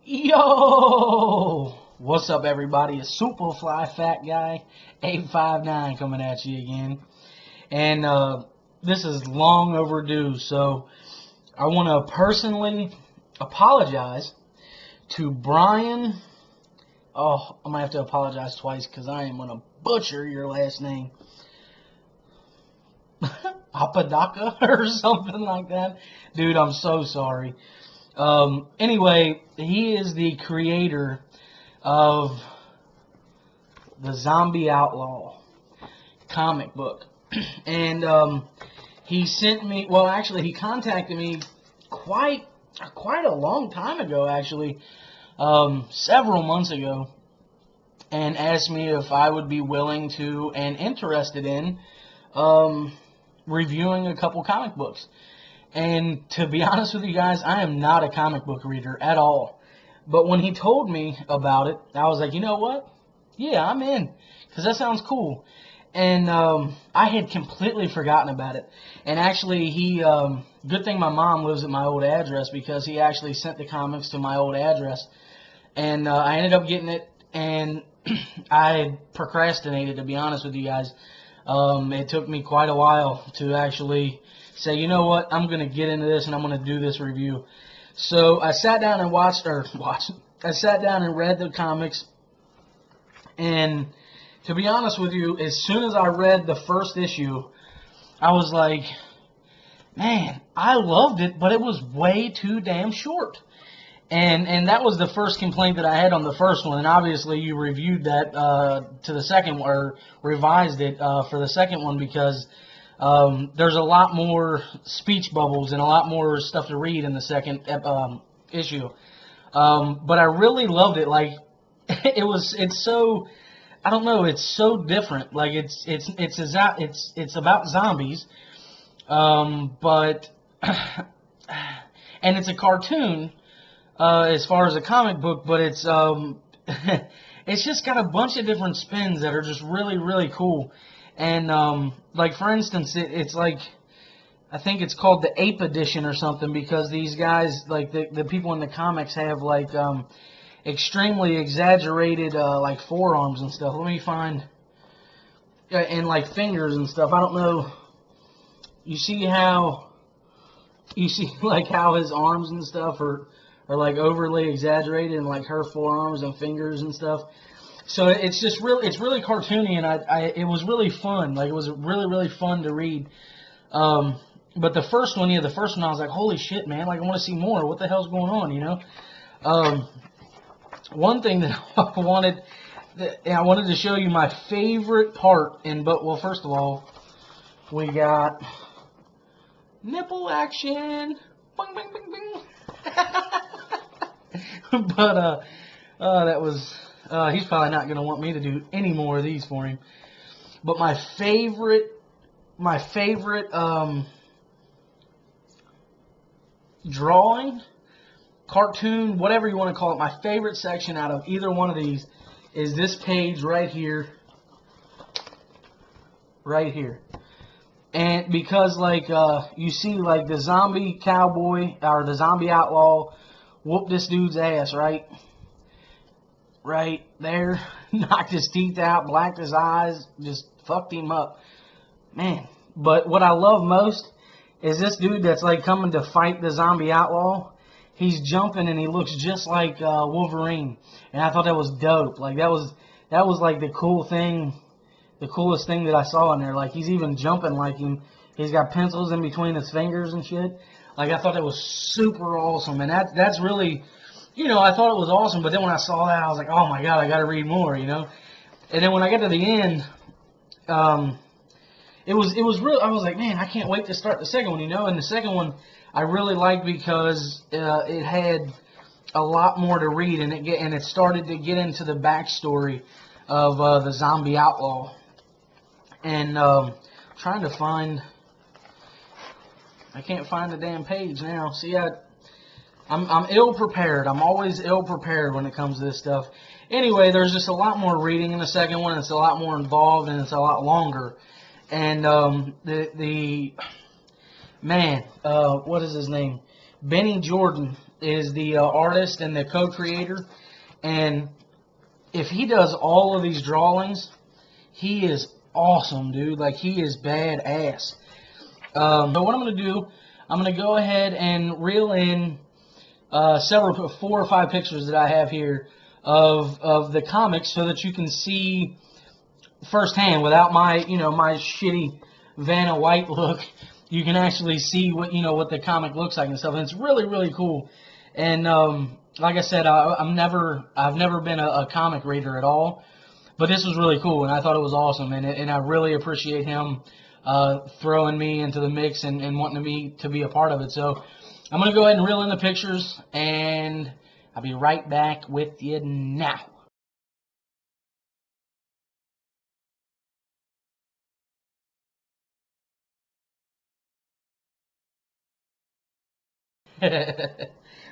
Yo! What's up, everybody? It's Superfly Fat Guy 859 coming at you again. And this is long overdue, so I want to personally apologize to Brian. Oh, I'm going to have to apologize twice because I am going to butcher your last name. Apodaca or something like that. Dude, I'm so sorry. Anyway, he is the creator of the Zombie Outlaw comic book. And he sent me, well, actually, he contacted me quite a long time ago, actually, several months ago, and asked me if I would be willing to and interested in reviewing a couple comic books. And to be honest with you guys, I am not a comic book reader at all. But when he told me about it, I was like, you know what? Yeah, I'm in. Because that sounds cool. And I had completely forgotten about it. And actually, good thing my mom lives at my old address, because he actually sent the comics to my old address. And I ended up getting it, and I procrastinated, to be honest with you guys. It took me quite a while to actually say, you know what, I'm going to get into this and I'm going to do this review. So I sat down and I sat down and read the comics. And to be honest with you, as soon as I read the first issue, I was like, man, I loved it, but it was way too damn short. And that was the first complaint that I had on the first one. And obviously you reviewed that to the second one, or revised it for the second one, because there's a lot more speech bubbles and a lot more stuff to read in the second issue. But I really loved it. Like, it's so, I don't know, it's so different. Like, it's about zombies, but and it's a cartoon as far as a comic book, but it's it's just got a bunch of different spins that are just really, really cool. And, like, for instance, it's like, I think it's called the Ape Edition or something, because these guys, like, the people in the comics have, like, extremely exaggerated, like, forearms and stuff. Let me find, and, like, fingers and stuff. I don't know. You see, like, how his arms and stuff are like, overly exaggerated, and, like, her forearms and fingers and stuff. So it's just it's really cartoony, and it was really fun. Like, it was really, really fun to read. But the first one, I was like, holy shit, man! Like, I want to see more. What the hell's going on, you know? One thing that I wanted to show you my favorite part. Well, first of all, we got nipple action. Bing, bing, bing, bing. But that was. He's probably not going to want me to do any more of these for him. But my favorite drawing, cartoon, whatever you want to call it, my favorite section out of either one of these is this page right here. Right here. And because, like, you see, like, the zombie cowboy, or the zombie outlaw, whoop this dude's ass, right? Right there, knocked his teeth out, blacked his eyes, just fucked him up, man. But what I love most is this dude that's, like, coming to fight the zombie outlaw. He's jumping and he looks just like Wolverine, and I thought that was dope. Like, that was like the coolest thing that I saw in there. Like, he's even jumping like him. He's got pencils in between his fingers and shit. Like, I thought that was super awesome, and that's really. You know, I thought it was awesome, but then when I saw that, I was like, oh my god, I gotta read more, you know? And then when I got to the end, it was real. I was like, man, I can't wait to start the second one, you know? And the second one, I really liked because it had a lot more to read, and it started to get into the backstory of the zombie outlaw. And trying to find, I can't find the damn page now. See, I'm ill-prepared. I'm always ill-prepared when it comes to this stuff. Anyway, there's just a lot more reading in the second one. It's a lot more involved, and it's a lot longer. And man, what is his name? Benny Jordan is the artist and the co-creator, and if he does all of these drawings, he is awesome, dude. Like, he is badass. So what I'm going to do, I'm going to go ahead and reel in several, 4 or 5 pictures that I have here of the comics, so that you can see firsthand, without my, my shitty Vanna White look. You can actually see what, what the comic looks like and stuff, and it's really, really cool. And like I said, I've never been a comic reader at all, but this was really cool, and I thought it was awesome, and I really appreciate him throwing me into the mix and wanting me to be a part of it. So I'm going to go ahead and reel in the pictures, and I'll be right back with you now.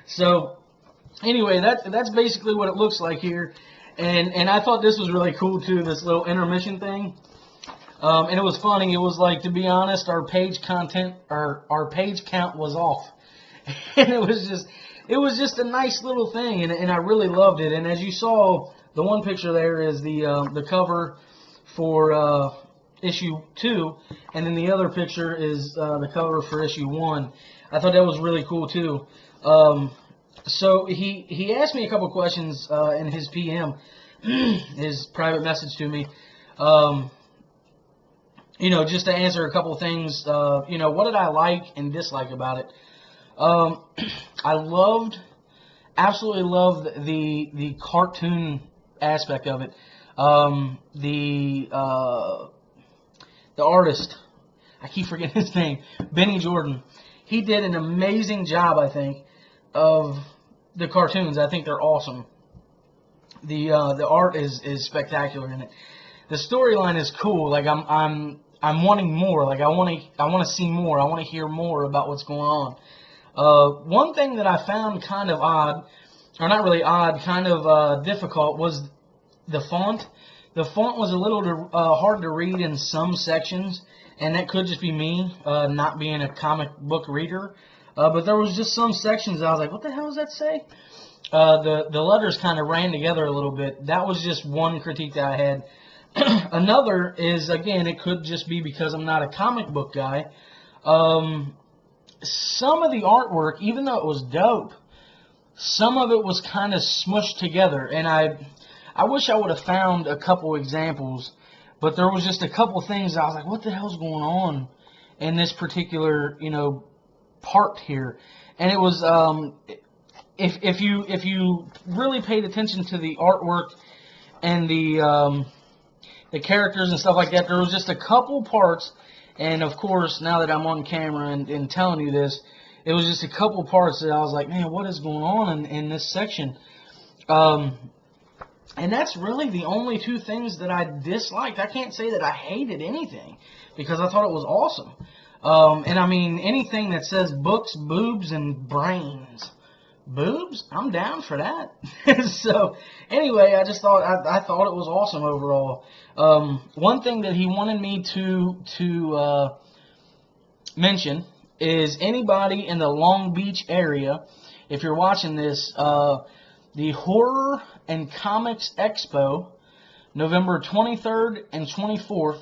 So anyway, that's basically what it looks like here, and I thought this was really cool too, this little intermission thing. And it was funny. It was like, to be honest, our page count was off, and it was just a nice little thing, and I really loved it. And as you saw, the one picture there is the cover for issue 2, and then the other picture is the cover for issue 1. I thought that was really cool too. So he asked me a couple questions in his PM, his private message to me. Just to answer a couple things. What did I like and dislike about it? I absolutely loved the cartoon aspect of it. The artist, I keep forgetting his name, Benny Jordan. He did an amazing job, I think, of the cartoons. I think they're awesome. The art is spectacular in it. The storyline is cool. Like, I'm wanting more. Like, I want to see more. I want to hear more about what's going on. One thing that I found kind of odd, or not really odd, kind of difficult, was the font. The font was a little hard to read in some sections, and that could just be me not being a comic book reader. But there was just some sections that I was like, what the hell does that say? The letters kind of ran together a little bit. That was just one critique that I had. Another is, again, it could just be because I'm not a comic book guy. Some of the artwork, even though it was dope, some of it was kind of smushed together, and I wish I would have found a couple examples, but there was just a couple things that I was like, what the hell's going on in this particular, part here? And it was, if you really paid attention to the artwork and the characters and stuff like that, there was just a couple parts, and of course, now that I'm on camera and telling you this, it was just a couple parts that I was like, man, what is going on in this section? And that's really the only 2 things that I disliked. I can't say that I hated anything, because I thought it was awesome. And I mean, anything that says books, boobs, and brains. Boobs? I'm down for that. So, anyway, I just thought, I thought it was awesome overall. One thing that he wanted me to mention is anybody in the Long Beach area, if you're watching this, the Horror and Comics Expo, November 23rd and 24th,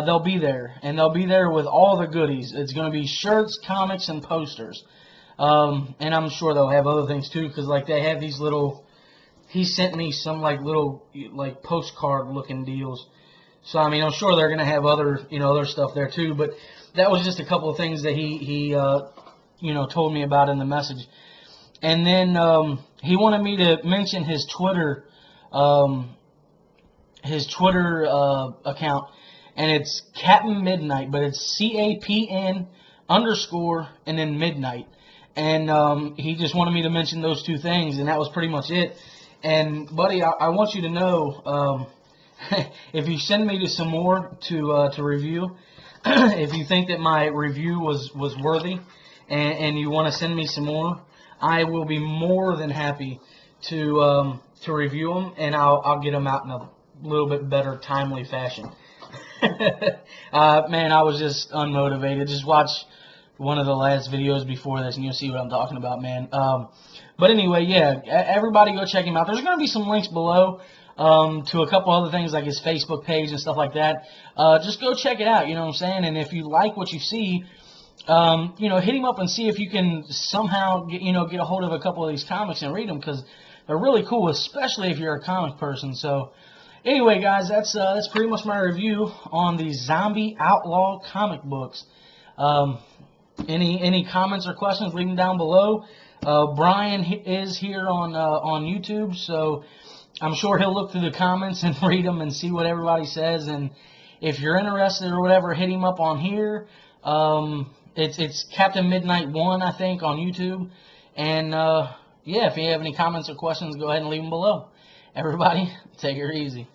they'll be there. And they'll be there with all the goodies. It's going to be shirts, comics, and posters. And I'm sure they'll have other things too, because like they have these little, he sent me some little postcard looking deals. So I mean, I'm sure they're going to have other, other stuff there too, but that was just a couple of things that he told me about in the message. And then he wanted me to mention his Twitter account, and it's Captain Midnight, but it's CAPN _ and then Midnight. And he just wanted me to mention those 2 things, and that was pretty much it. And buddy, I want you to know, if you send me to some more to review, if you think that my review was worthy, and you want to send me some more, I will be more than happy to review them, and I'll get them out in a little bit better, timely fashion. Man, I was just unmotivated. Just watch one of the last videos before this, and you'll see what I'm talking about, man. But anyway, yeah, everybody go check him out. There's going to be some links below to a couple other things like his Facebook page and stuff like that. Just go check it out, you know what I'm saying? And if you like what you see, hit him up and see if you can somehow get a hold of a couple of these comics and read them, because they're really cool, especially if you're a comic person. So anyway, guys, that's pretty much my review on the Zombie Outlaw comic books. Any comments or questions, leave them down below. Brian is here on YouTube, so I'm sure he'll look through the comments and read them and see what everybody says. And if you're interested or whatever, hit him up on here. It's Captain Midnight 1, I think, on YouTube. And yeah, if you have any comments or questions, go ahead and leave them below. Everybody, take it easy.